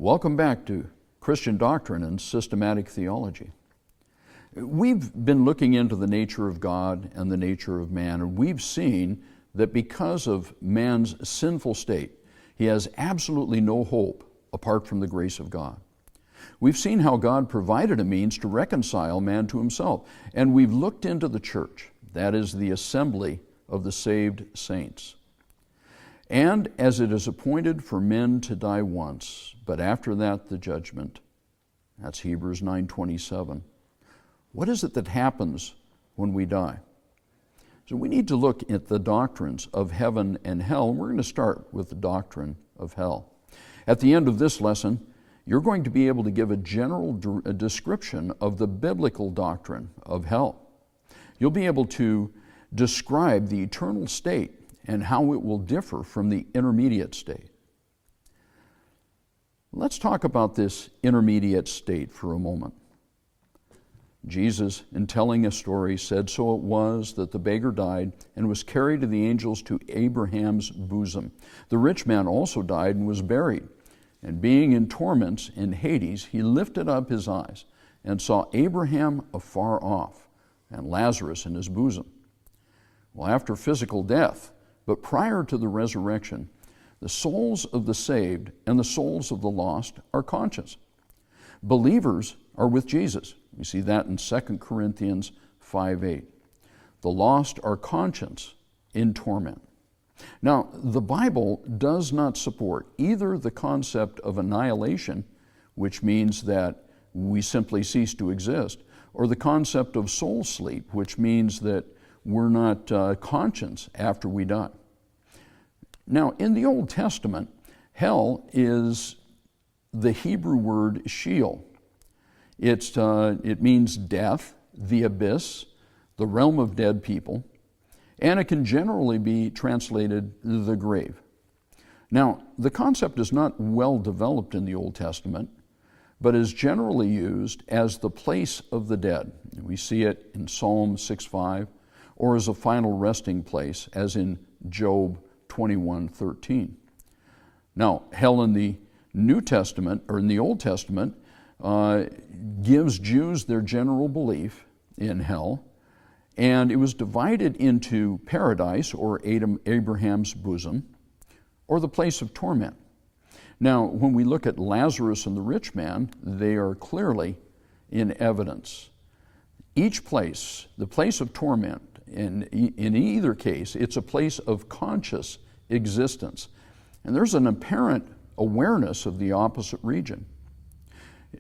Welcome back to Christian Doctrine and Systematic Theology. We've been looking into the nature of God and the nature of man, and we've seen that because of man's sinful state, he has absolutely no hope apart from the grace of God. We've seen how God provided a means to reconcile man to himself, and we've looked into the church, that is the assembly of the saved saints. And as it is appointed for men to die once, but after that the judgment. That's Hebrews 9:27. What is it that happens when we die? So we need to look at the doctrines of heaven and hell. We're going to start with the doctrine of hell. At the end of this lesson, you're going to be able to give a general description of the biblical doctrine of hell. You'll be able to describe the eternal state and how it will differ from the intermediate state. Let's talk about this intermediate state for a moment. Jesus, in telling a story, said, "So it was that the beggar died and was carried to the angels to Abraham's bosom. The rich man also died and was buried. And being in torments in Hades, he lifted up his eyes and saw Abraham afar off and Lazarus in his bosom." Well, after physical death, but prior to the resurrection, the souls of the saved and the souls of the lost are conscious. Believers are with Jesus. We see that in 2 Corinthians 5:8. The lost are conscious in torment. Now, the Bible does not support either the concept of annihilation, which means that we simply cease to exist, or the concept of soul sleep, which means that we're not conscious after we die. Now, in the Old Testament, hell is the Hebrew word Sheol. It means death, the abyss, the realm of dead people, and it can generally be translated the grave. Now, the concept is not well developed in the Old Testament, but is generally used as the place of the dead. We see it in Psalm 6:5, or as a final resting place, as in Job 21:13. Now, hell in the New Testament, or in the Old Testament, gives Jews their general belief in hell, and it was divided into paradise, or Abraham's bosom, or the place of torment. Now, when we look at Lazarus and the rich man, they are clearly in evidence. Each place, the place of torment, in either case, it's a place of conscious existence. And there's an apparent awareness of the opposite region.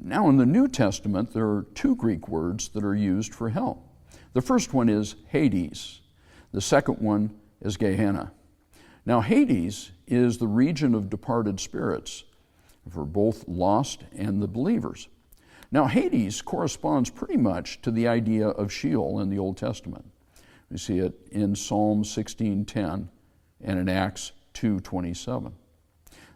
Now, in the New Testament, there are two Greek words that are used for hell. The first one is Hades. The second one is Gehenna. Now, Hades is the region of departed spirits for both lost and the believers. Now, Hades corresponds pretty much to the idea of Sheol in the Old Testament. We see it in Psalm 16:10 and in Acts 2:27.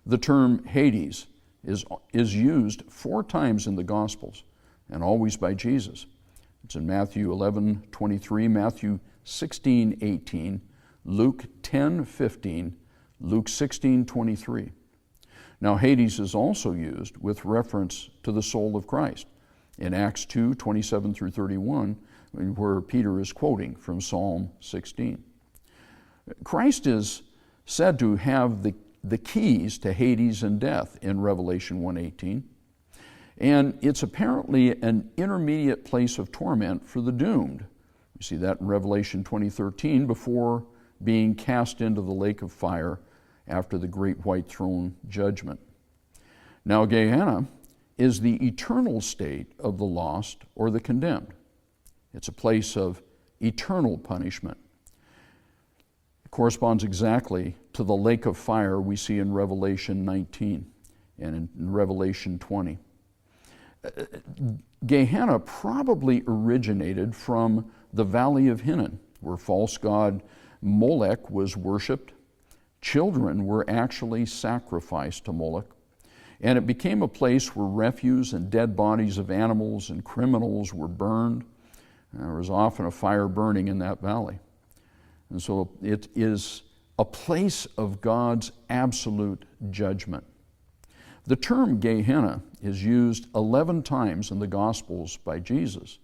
The term Hades is used 4 times in the Gospels, and always by Jesus. It's in Matthew 11:23, Matthew 16:18, Luke 10:15, Luke 16:23. Now, Hades is also used with reference to the soul of Christ in Acts 2:27 through 31, where Peter is quoting from Psalm 16. Christ is said to have the keys to Hades and death in Revelation 1:18, and it's apparently an intermediate place of torment for the doomed. We see that in Revelation 20:13, before being cast into the lake of fire after the great white throne judgment. Now, Gehenna is the eternal state of the lost or the condemned. It's a place of eternal punishment. It corresponds exactly to the lake of fire we see in Revelation 19 and in Revelation 20. Gehenna probably originated from the Valley of Hinnom, where false god Molech was worshipped. Children were actually sacrificed to Moloch, and it became a place where refuse and dead bodies of animals and criminals were burned. There was often a fire burning in that valley. And so it is a place of God's absolute judgment. The term Gehenna is used 11 times in the Gospels by Jesus.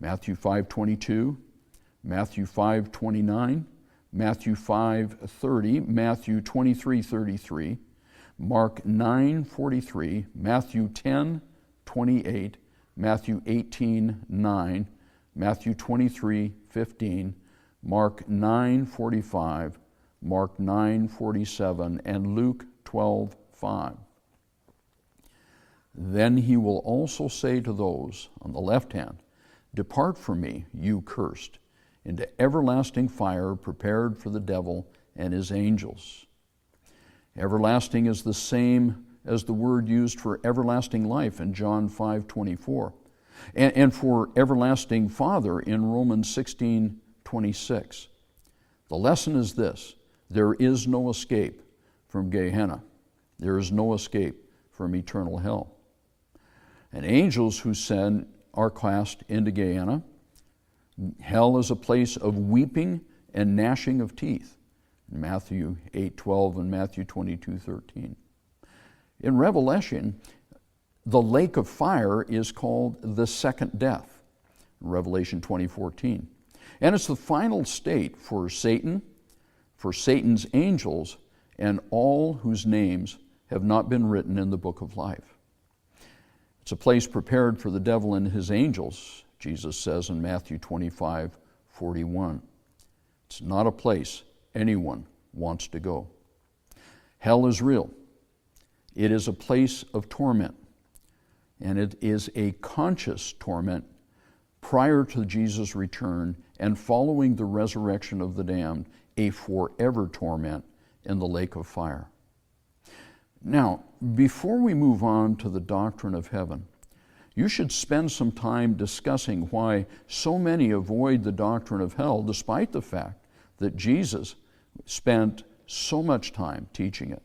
Matthew 5:22, Matthew 5:29, Matthew 5:30, Matthew 23:33, Mark 9:43, Matthew 10:28, Matthew 18:9, Matthew 23:15, Mark 9:45, Mark 9:47, and Luke 12:5. Then he will also say to those on the left hand, "Depart from me, you cursed, into everlasting fire prepared for the devil and his angels." Everlasting is the same as the word used for everlasting life in John 5:24, and for everlasting Father in Romans 16:26. The lesson is this: there is no escape from Gehenna. There is no escape from eternal hell. And angels who sin are cast into Gehenna. Hell is a place of weeping and gnashing of teeth, in Matthew 8:12 and Matthew 22:13. In Revelation, the lake of fire is called the second death, Revelation 20:14. And it's the final state for Satan, for Satan's angels, and all whose names have not been written in the book of life. It's a place prepared for the devil and his angels, Jesus says in Matthew 25:41. It's not a place anyone wants to go. Hell is real. It is a place of torment, and it is a conscious torment prior to Jesus' return and following the resurrection of the damned, a forever torment in the lake of fire. Now, before we move on to the doctrine of heaven, you should spend some time discussing why so many avoid the doctrine of hell, despite the fact that Jesus spent so much time teaching it.